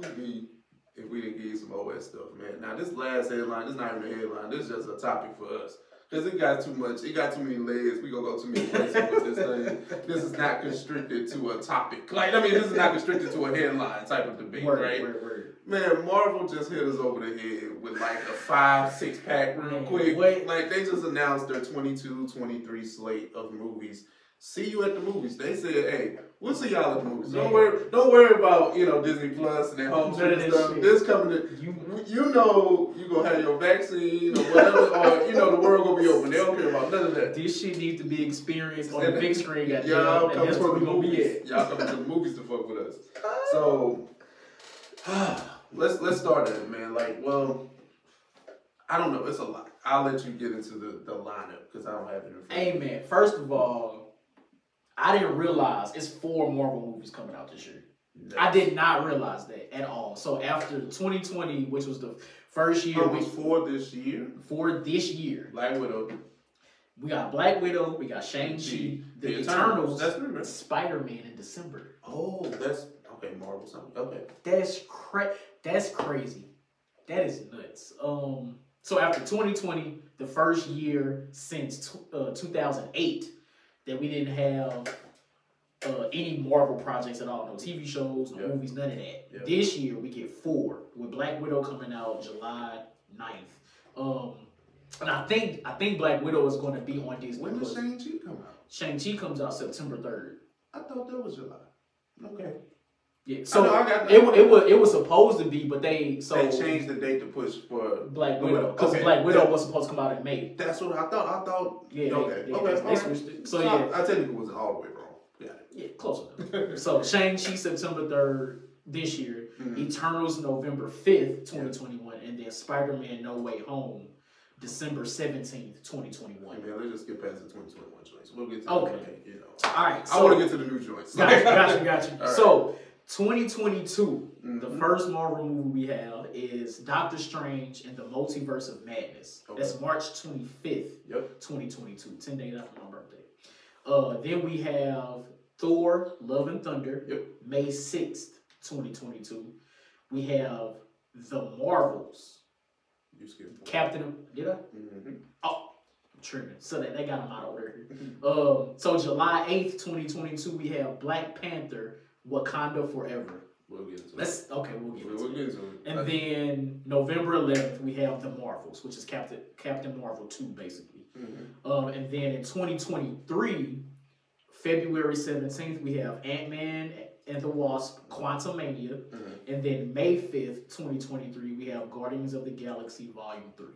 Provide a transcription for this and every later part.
if we didn't give you some OS stuff, man? Now, this last headline, this is not even a headline. This is just a topic for us. Because it got too much. It got too many legs. We going to go too many places with this thing. This is not constricted to a topic. This is not constricted to a headline type of debate, right? Word. Man, Marvel just hit us over the head with like a 5-6 pack real quick. Like, they just announced their 22-23 slate of movies. See you at the movies. They said, hey, we'll see y'all at the movies. Don't worry about, Disney Plus and their home stream stuff. This coming to you know you gonna have your vaccine or whatever, or the world gonna be open. They don't care about none of that. This shit needs to be experienced on the big screen. Y'all and that's where we gonna be at. Y'all coming to the movies to fuck with us. So let's start at it, man. Like, well, I don't know. It's a lot. I'll let you get into the lineup because I don't have it in front of me. Hey, man. First of all, I didn't realize it's 4 Marvel movies coming out this year. Nice. I did not realize that at all. So after 2020, which was the first year, for this year. Black Widow. We got Black Widow. We got Shang-Chi, the Eternals, Spider-Man in December. Oh, that's okay. Marvel something. Okay. That's crazy. That is nuts. So after 2020, the first year since 2008. That we didn't have any Marvel projects at all. No TV shows, no movies, none of that. Yep. This year, we get 4, with Black Widow coming out July 9th. And I think Black Widow is going to be on Disney+. When does Shang-Chi come out? Shang-Chi comes out September 3rd. I thought that was July. Okay. Yeah, so it was supposed to be, but they changed the date to push for Black Widow because Black Widow was supposed to come out in May. That's what I thought. Yeah. Okay. They switched it. So yeah, I technically wasn't all the way wrong. Yeah, close enough. So Shang-Chi September 3rd this year, Eternals November 5th, 2021, and then Spider-Man No Way Home December 17th, 2021. Hey man, let's just get past the 2021 joints. We'll get to All right. So, I want to get to the new joints. Got you. Right. So 2022, the first Marvel movie we have is Doctor Strange and the Multiverse of Madness. Okay. That's March 25th, 2022, 10 days after my birthday. Then we have Thor, Love and Thunder, May 6th, 2022. We have The Marvels. You skipped Captain, did I? Oh, I'm tripping. So they got them out over there. So July 8th, 2022, we have Black Panther, Wakanda Forever. We'll get into it. We'll get into it. And then then November 11th, we have The Marvels, which is Captain Marvel 2, basically. And then in 2023, February 17th, we have Ant-Man and the Wasp, Quantumania. And then May 5th, 2023, we have Guardians of the Galaxy Volume 3.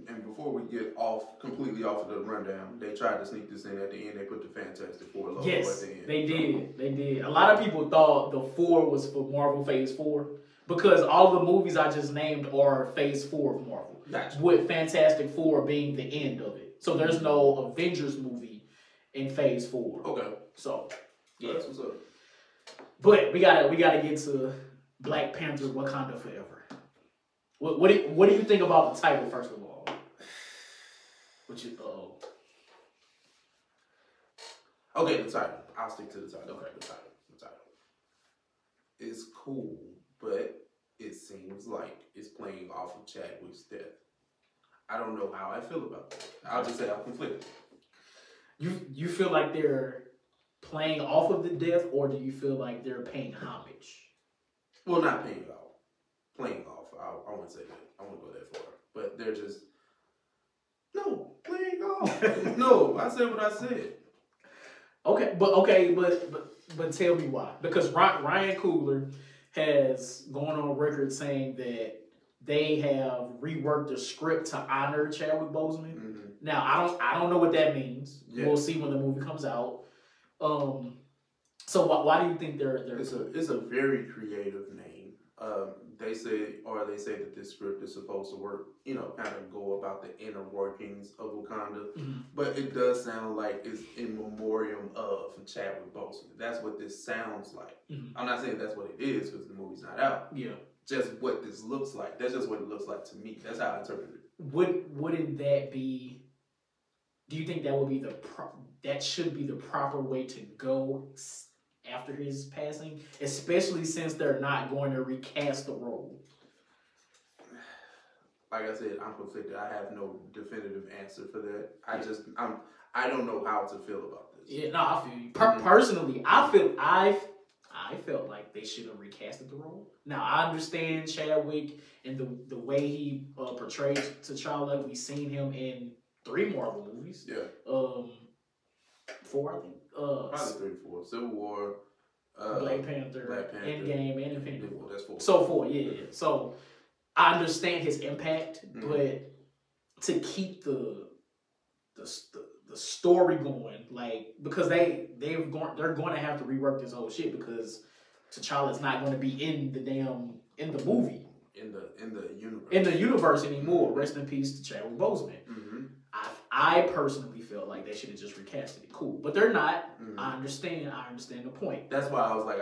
And before we get completely off of the rundown, they tried to sneak this in at the end. They put the Fantastic Four logo at the end. They did. A lot of people thought the 4 was for Marvel Phase 4 because all the movies I just named are Phase 4 of Marvel. Gotcha. With Fantastic Four being the end of it. So there's no Avengers movie in Phase 4. Okay. So, yeah. That's what's up. But we gotta get to Black Panther Wakanda Forever. What do you think about the title, first of all? Okay, the title. I'll stick to the title. Okay, the title. It's cool, but it seems like it's playing off of Chadwick's death. I don't know how I feel about that. I'll just say I'm conflicted. You feel like they're playing off of the death, or do you feel like they're paying homage? Well, not paying off. Playing off. I wouldn't say that. I wouldn't go that far. But they're just... No, playing off. No, I said what I said. But tell me why. Because Ryan Coogler has gone on record saying that they have reworked the script to honor Chadwick Boseman. Now, I don't know what that means. Yeah. We'll see when the movie comes out. So why do you think they're It's a very creative name. They say that this script is supposed to work, kind of go about the inner workings of Wakanda. But it does sound like it's in memoriam of Chadwick Boseman. That's what this sounds like. I'm not saying that's what it is because the movie's not out. Yeah. Just what this looks like. That's just what it looks like to me. That's how I interpret it. Wouldn't that be? Do you think that would be that should be the proper way to go after his passing, especially since they're not going to recast the role? Like I said, I'm conflicted. I have no definitive answer for that. I don't know how to feel about this. Yeah, no, I feel you. Personally, I felt like they should have recasted the role. Now I understand Chadwick and the way he portrayed T'Challa. We've seen him in 3 Marvel movies. Yeah. 4, I think. Probably 3 or 4. Civil War, Black Panther, Endgame, and Infinity War. That's 4. So 4, yeah. So I understand his impact, but to keep the story going, like, because they're going to have to rework this whole shit because T'Challa's not going to be in the movie in the universe anymore. Rest in peace to Chadwick Boseman. I personally felt like they should have just recasted it. Cool, but they're not. I understand the point. That's why I was like,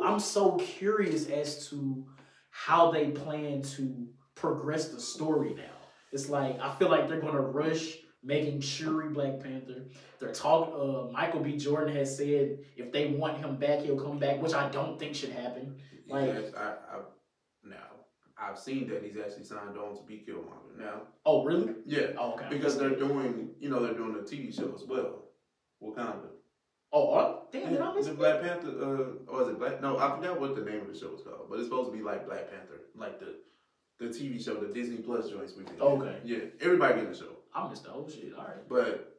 I'm so curious as to how they plan to progress the story now. It's like I feel like they're gonna rush making Shuri Black Panther. They're talking. Michael B. Jordan has said if they want him back, he'll come back, which I don't think should happen. Like, yes, I've seen that he's actually signed on to be Killmonger now. Oh, really? Yeah. Oh, okay. Because they're doing a TV show as well, Wakanda. Oh, damn! Did I miss it? Black Panther? Or is it Black? No, I forgot what the name of the show is called, but it's supposed to be like Black Panther, like the TV show, the Disney Plus joints we did. Okay. Yeah, everybody getting a show. I missed the whole shit. All right. But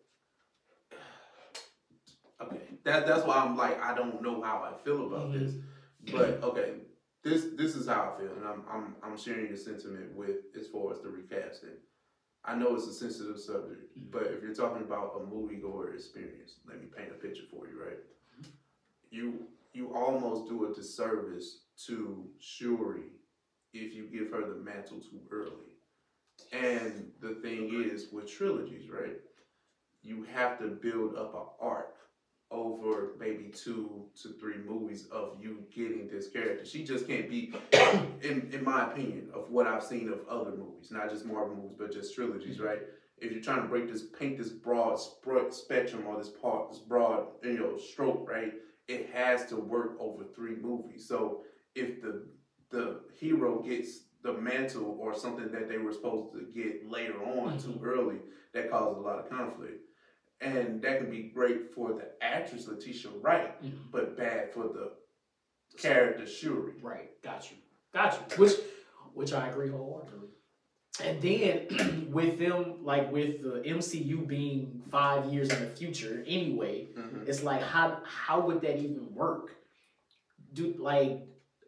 okay, that's why I'm like, I don't know how I feel about this. But okay, this is how I feel, and I'm sharing your sentiment with as far as the recasting. I know it's a sensitive subject, but if you're talking about a moviegoer experience, let me paint a picture for you, right? You almost do a disservice to Shuri if you give her the mantle too early. And the thing is, with trilogies, right, you have to build up an arc over maybe 2 to 3 movies of you getting this character. She just can't be, in my opinion, of what I've seen of other movies, not just Marvel movies, but just trilogies, right? If you're trying to paint this broad spectrum or this broad, stroke, right? It has to work over 3 movies. So if the hero gets the mantle or something that they were supposed to get later on too early, that causes a lot of conflict. And that can be great for the actress Letitia Wright, but bad for the character Shuri. Right, got you. Which I agree wholeheartedly. And then with them, like with the MCU being 5 years in the future anyway, it's like how would that even work?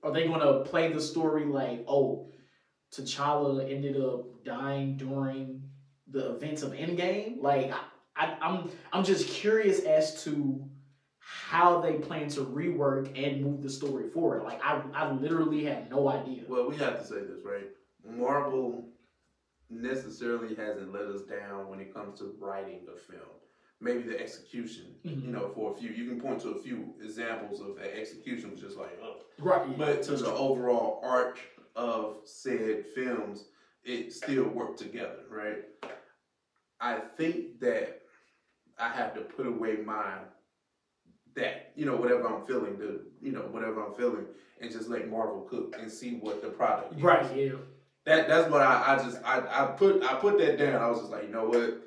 Are they gonna play the story like, oh, T'Challa ended up dying during the events of Endgame? Like, I'm just curious as to how they plan to rework and move the story forward. Like, I literally have no idea. Well, we have to say this, right? Marvel necessarily hasn't let us down when it comes to writing a film. Maybe the execution, for a few. You can point to a few examples of the execution was just like, oh. Right. Yeah. But to the overall arc of said films, it still worked together, right? I think that I have to put away whatever I'm feeling, and just let Marvel cook and see what the product is. Right, yeah. That's what I put that down. I was just like, you know what?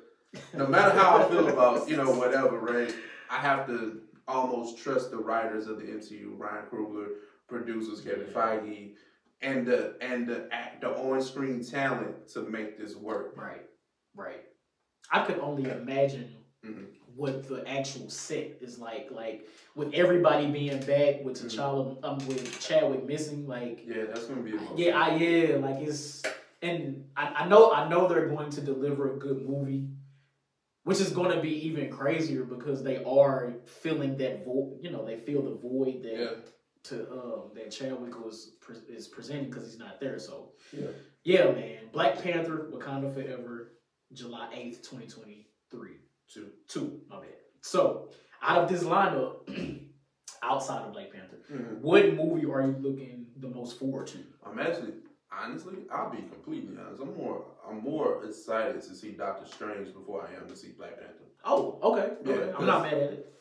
No matter how I feel about, whatever, right? I have to almost trust the writers of the MCU, Ryan Coogler, producers, Kevin Feige, and the on-screen talent to make this work. Right. I could only imagine what the actual set is like with everybody being back, with T'Challa, with Chadwick missing, like. Yeah, that's gonna be. I know they're going to deliver a good movie, which is going to be even crazier because they are filling that void. They feel the void that that Chadwick is presenting because he's not there. So yeah, man. Black Panther, Wakanda Forever, July 8th, 2023. Two, my bad. So out of this lineup, outside of Black Panther, what movie are you looking the most forward to? Honestly, I'll be completely honest. I'm more excited to see Doctor Strange before I am to see Black Panther. Oh, okay. Yeah, okay. I'm not mad at it.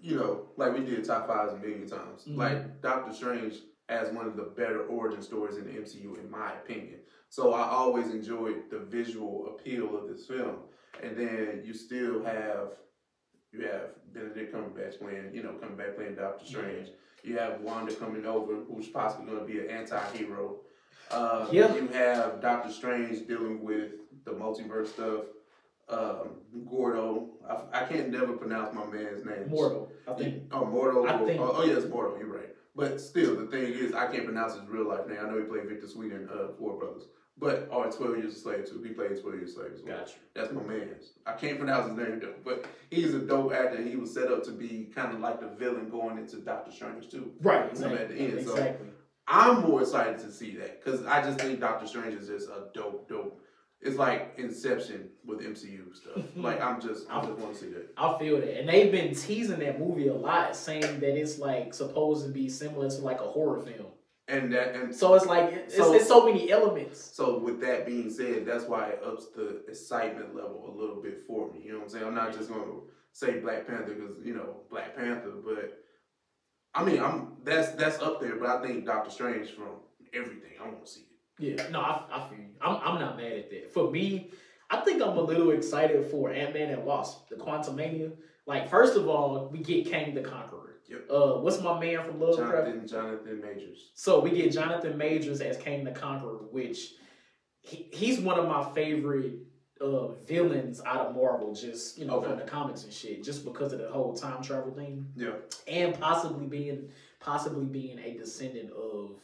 You know, like we did top fives a million times. Like Doctor Strange has one of the better origin stories in the MCU, in my opinion. So I always enjoyed the visual appeal of this film. And then you still have Benedict Cumberbatch coming back playing Doctor Strange. You have Wanda coming over, who's possibly going to be an anti-hero. You have Doctor Strange dealing with the multiverse stuff. Gordo, I can't never pronounce my man's name. Mordo, I think. Oh, Mordo. I Yeah, it's Mordo. You're right. But still, the thing is, I can't pronounce his real life name. I know he played Victor Sweet in Four Brothers. But, 12 Years a Slave, too. He played 12 Years a Slave as well. Gotcha. That's my man's. I can't pronounce his name, though. But he's a dope actor, and he was set up to be kind of like the villain going into Doctor Strange, too. Right, exactly. At the end. Exactly. So I'm more excited to see that, because I just think Doctor Strange is just a dope. It's like Inception with MCU stuff. Like, I just want to see that. I feel that. And they've been teasing that movie a lot, saying that it's like supposed to be similar to like a horror film. And so it's like it's so many elements. So with that being said, that's why it ups the excitement level a little bit for me. You know what I'm saying? I'm not just going to say Black Panther because Black Panther, but I mean that's up there. But I think Doctor Strange from everything, I want to see it. Yeah, no, I feel you. I'm not mad at that. For me, I think I'm a little excited for Ant-Man and Wasp, the Quantumania. Like, first of all, we get Kang the Conqueror. Yep. What's my man from Lovecraft? Jonathan Majors. So we get Jonathan Majors as Kang the Conqueror, which he's one of my favorite villains out of Marvel, just from the comics and shit, just because of the whole time travel thing. Yeah. And possibly being a descendant of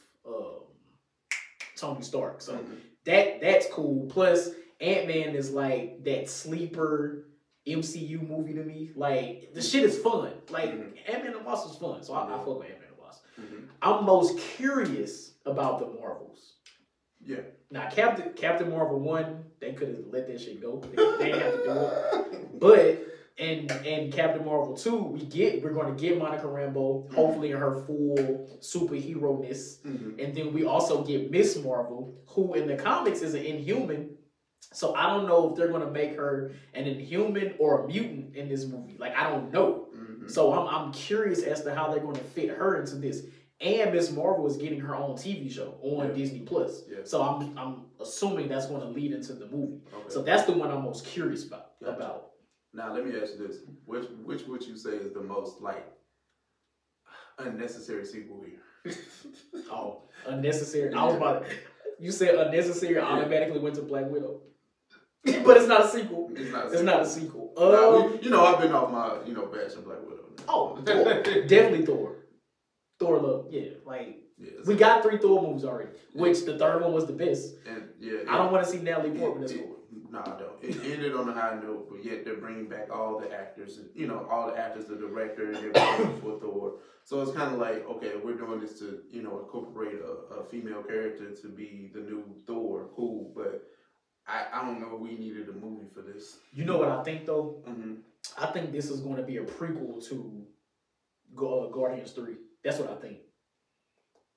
Tony Stark. So that's cool. Plus, Ant-Man is like that sleeper MCU movie to me. Like, the shit is fun. Like, Ant-Man and Wasp is fun. So I fuck with Ant-Man and Wasp. I'm most curious about the Marvels. Yeah. Now, Captain Marvel 1, they could have let that shit go. They didn't have to do it. But in Captain Marvel 2, we're going to get Monica Rambeau, hopefully in her full superhero-ness. And then we also get Miss Marvel, who in the comics is an Inhuman. So I don't know if they're going to make her an Inhuman or a mutant in this movie. Like, I don't know. So I'm curious as to how they're going to fit her into this. And Miss Marvel is getting her own TV show on Disney Plus. Yeah. So I'm assuming that's going to lead into the movie. Okay. So that's the one I'm most curious about. Gotcha. Now let me ask you this: which would you say is the most unnecessary sequel here? Oh, unnecessary! I was about to, you said unnecessary. I automatically went to Black Widow, but it's not a sequel. It's not a sequel. I've been off my bashing Black Widow. Oh, Thor. Definitely Thor. Thor look, we got 3 Thor movies already, which the third one was the best. And I don't want to see Natalie Portman as Thor. No, I don't. It ended on a high note, but yet they're bringing back all the actors, the director, and everything for Thor. So it's kind of like, okay, we're doing this to, incorporate a female character to be the new Thor. Cool, but I don't know if we needed a movie for this. You know what I think, though? I think this is going to be a prequel to Guardians 3. That's what I think.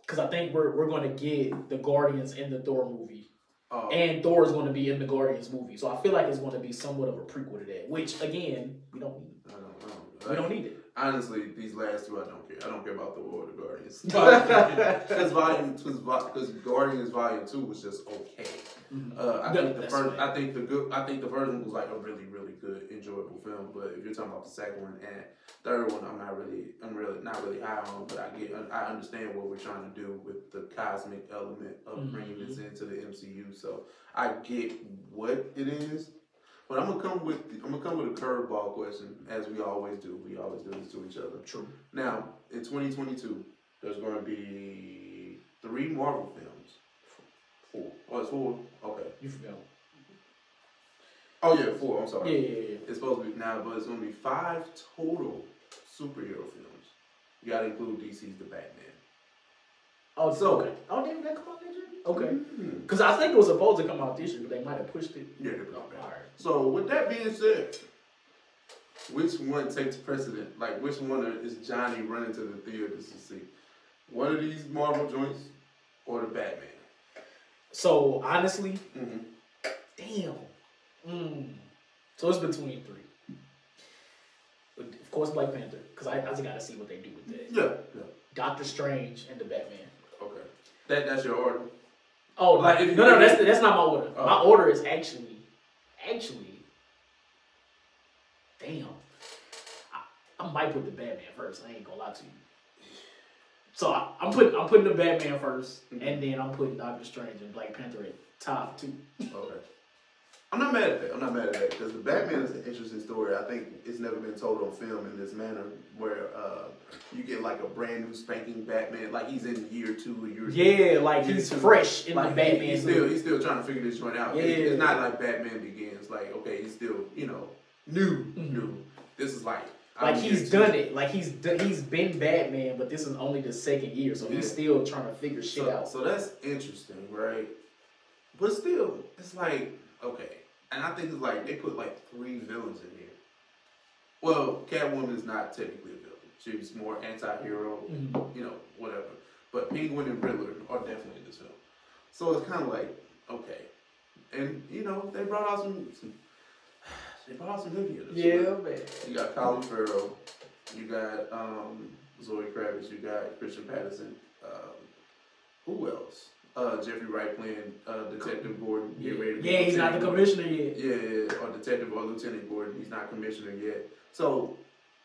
Because I think we're going to get the Guardians in the Thor movie. And Thor is going to be in the Guardians movie. So I feel like it's going to be somewhat of a prequel to that. Which, again, we don't need. We don't need it. Honestly, these last two, I don't care. I don't care about Thor or the Guardians. Because Guardians Volume 2 was just okay. I think the first one was like a really, really good, enjoyable film. But if you're talking about the second one and third one, I'm not really high on. But I understand what we're trying to do with the cosmic element of bringing this into the MCU. So I get what it is. But I'm gonna come with a curveball question, as we always do. We always do this to each other. True. Now, in 2022, there's going to be 3 Marvel films. 4. Oh, it's 4? Okay. You forgot. Oh, yeah, 4. I'm sorry. Yeah. It's supposed to be now, but it's going to be 5 total superhero films. You got to include DC's The Batman. Oh, so okay. Oh, didn't that come out this year? Okay. Because I think it was supposed to come out this year, but they might have pushed it. Yeah, they pushed it. All right. So, with that being said, which one takes precedent? Like, which one is Johnnie running to the theaters to see? One of these Marvel joints or the Batman? So, honestly, damn. So, it's between 3. Of course, Black Panther, because I just got to see what they do with that. Yeah. Doctor Strange and the Batman. Okay. That's your order? Oh, like, no, that's not my order. Oh. My order is actually, damn. I might put the Batman first. I ain't gonna lie to you. So I'm putting the Batman first, and then I'm putting Doctor Strange and Black Panther at top 2. Okay. I'm not mad at that because the Batman is an interesting story. I think it's never been told on film in this manner where you get like a brand new spanking Batman, like he's in year 2 or year 3. Yeah, like he's fresh in like the Batman. He's still trying to figure this joint out. Yeah. It's not like Batman Begins. Like, okay, he's still, new. This is like he's done it. Like he's been Batman, but this is only the 2nd year, so he's still trying to figure shit out. So that's interesting, right? But still, it's like, okay. And I think it's like they put like 3 villains in here. Well, Catwoman is not technically a villain. She's more anti-hero, whatever. But Penguin and Riddler are definitely in this film. So it's kind of like, okay. And, they brought out some good heroes. Yeah, man. You got Colin Farrell. You got Zoe Kravitz. You got Christian Patterson. Who else? Jeffrey Wright playing Detective Gordon. Yeah, he's not the commissioner yet. Yeah, or Detective or Lieutenant Gordon. He's not commissioner yet. So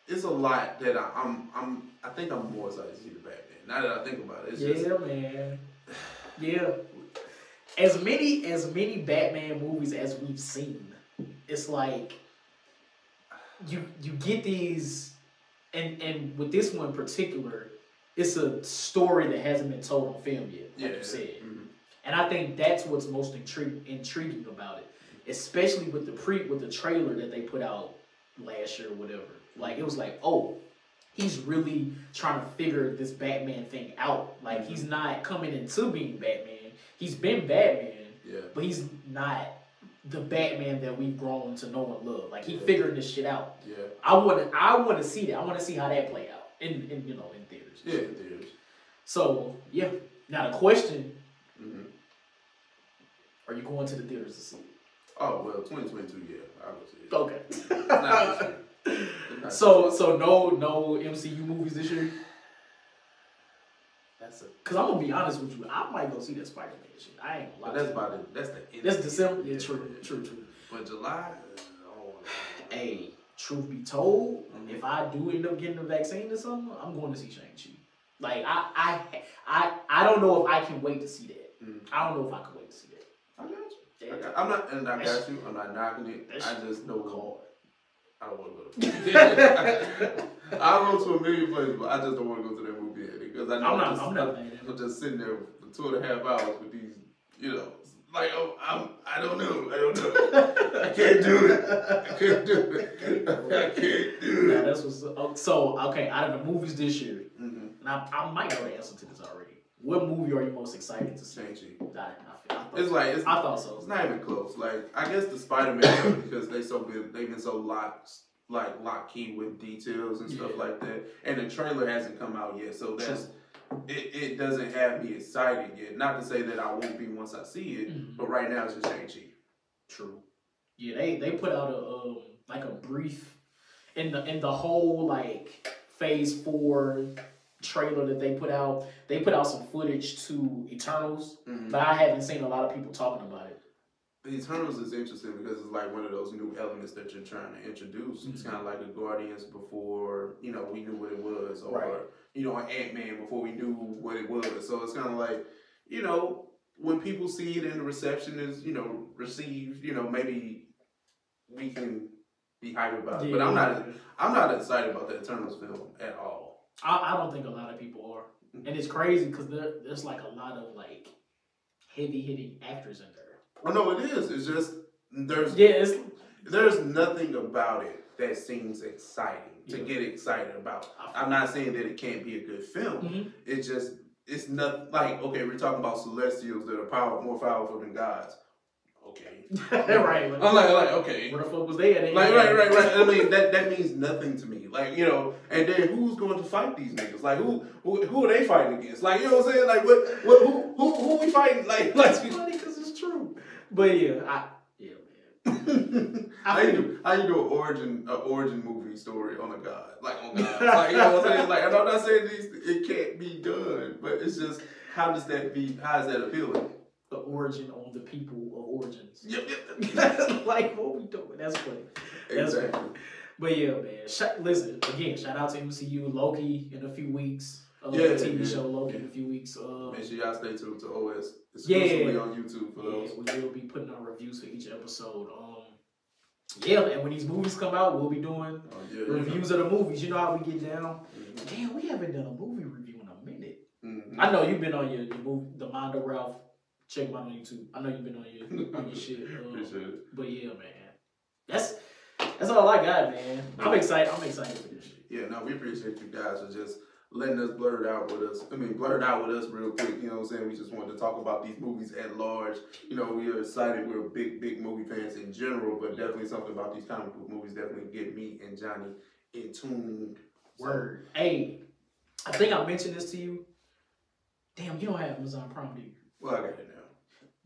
it's a lot that I think I'm more excited to see the Batman. Now that I think about it, man. Yeah. As many Batman movies as we've seen, it's like you get these, and with this one in particular, it's a story that hasn't been told on film yet, like you said. And I think that's what's most intriguing about it, especially with the trailer that they put out last year or whatever. Like, it was like, oh, he's really trying to figure this Batman thing out. Like, he's not coming into being Batman. He's been Batman, but he's not the Batman that we've grown to know and love. Like, he's figuring this shit out. Yeah. I want to see that. I want to see how that play out in theaters. Yeah, in theaters. So, yeah. Now, the question, are you going to the theaters to see it? Oh, well, 2022, yeah. I'll go see it. Okay. It's not this year. So no MCU movies this year? Because I'm going to be honest with you, I might go see that Spider-Man shit. I ain't going to lie. That's the end. That's December? Yeah, true. But July, hey, truth be told, if I do end up getting the vaccine or something, I'm going to see Shang-Chi. Like, I don't know if I can wait to see that. I don't know if I can wait to see that. I got you. I got you. I'm not knocking it. I just know I don't want to go to the I'll go to a million places, but I just don't want to go to that movie yet because I know I'm just sitting there for 2.5 hours with these, like, I don't know. I can't do it. Now, that's what's so okay. Out of the movies this year, and I might know the answer to this already. What movie are you most excited to see? Shang-Chi. I thought so. It's not even close. Like, I guess the Spider-Man because they've been so lock key with details and stuff like that. And the trailer hasn't come out yet, so it doesn't have me excited yet. Not to say that I won't be once I see it, but right now it's just Shang-Chi. True. Yeah, they put out a brief in the whole like Phase 4 trailer that they put out. They put out some footage to Eternals, but I haven't seen a lot of people talking about it. The Eternals is interesting because it's like one of those new elements that you're trying to introduce. It's kind of like a Guardians before, we knew what it was, or, an Ant-Man before we knew what it was. So it's kind of like, when people see it and the reception is, received, maybe we can be hyped about it. But I'm not excited about the Eternals film at all. I don't think a lot of people are. And it's crazy because there's like a lot of like heavy-hitting actors in there. Oh, no, it is. It's just, there's nothing about it that seems exciting to get excited about. I'm not saying that it can't be a good film. It's just, it's not like, okay, we're talking about celestials that are more powerful than gods. Okay. Right. I'm like, okay. Where the fuck was they at? Like, right. I mean, that means nothing to me. Like, and then who's going to fight these niggas? Like, who are they fighting against? Like, you know what I'm saying? Like, who we fighting? Like, it's funny because it's true. But yeah, man. How you do an origin movie story on a god? Like on God. Like, you know what I'm saying? Like, and I'm not saying it can't be done, but it's just how is that appealing? The origin on the people of origins. Yep. Like, what we doing? That's funny. Exactly. Funny. But yeah, man. Listen, again, shout out to MCU, Loki in a few weeks. TV show Loki in a few weeks. Make sure y'all stay tuned to OS exclusively on YouTube for those. We will be putting out reviews for each episode. And when these movies come out, we'll be doing reviews of the movies. You know how we get down. Damn, we haven't done a movie review in a minute. I know you've been on your movie, TheMindOfRalph. Check him out on YouTube. I know you've been on your shit. Appreciate it. But yeah, man, that's all I got, man. I'm excited for this shit. Yeah, no, we appreciate you guys for just letting us blurt out with us real quick. You know what I'm saying? We just wanted to talk about these movies at large. You know, we are excited. We're big movie fans in general, but definitely something about these comic book movies definitely get me and Johnny in tune. Word. Hey, I think I mentioned this to you. Damn, you don't have Amazon Prime, do you? Well, I got it now.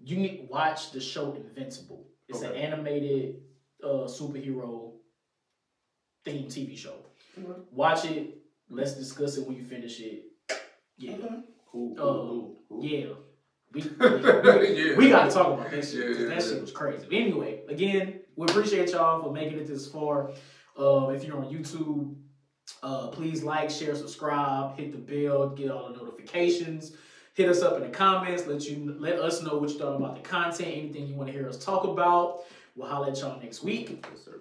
You need to watch the show Invincible. It's an animated superhero themed TV show. Watch it. Let's discuss it when you finish it. Yeah. Cool. Yeah. We gotta talk about that shit. That shit was crazy. But anyway, again, we appreciate y'all for making it this far. If you're on YouTube, please like, share, subscribe, hit the bell, get all the notifications. Hit us up in the comments. Let us know what you thought about the content. Anything you want to hear us talk about. We'll holler at y'all next week. Yes, sir.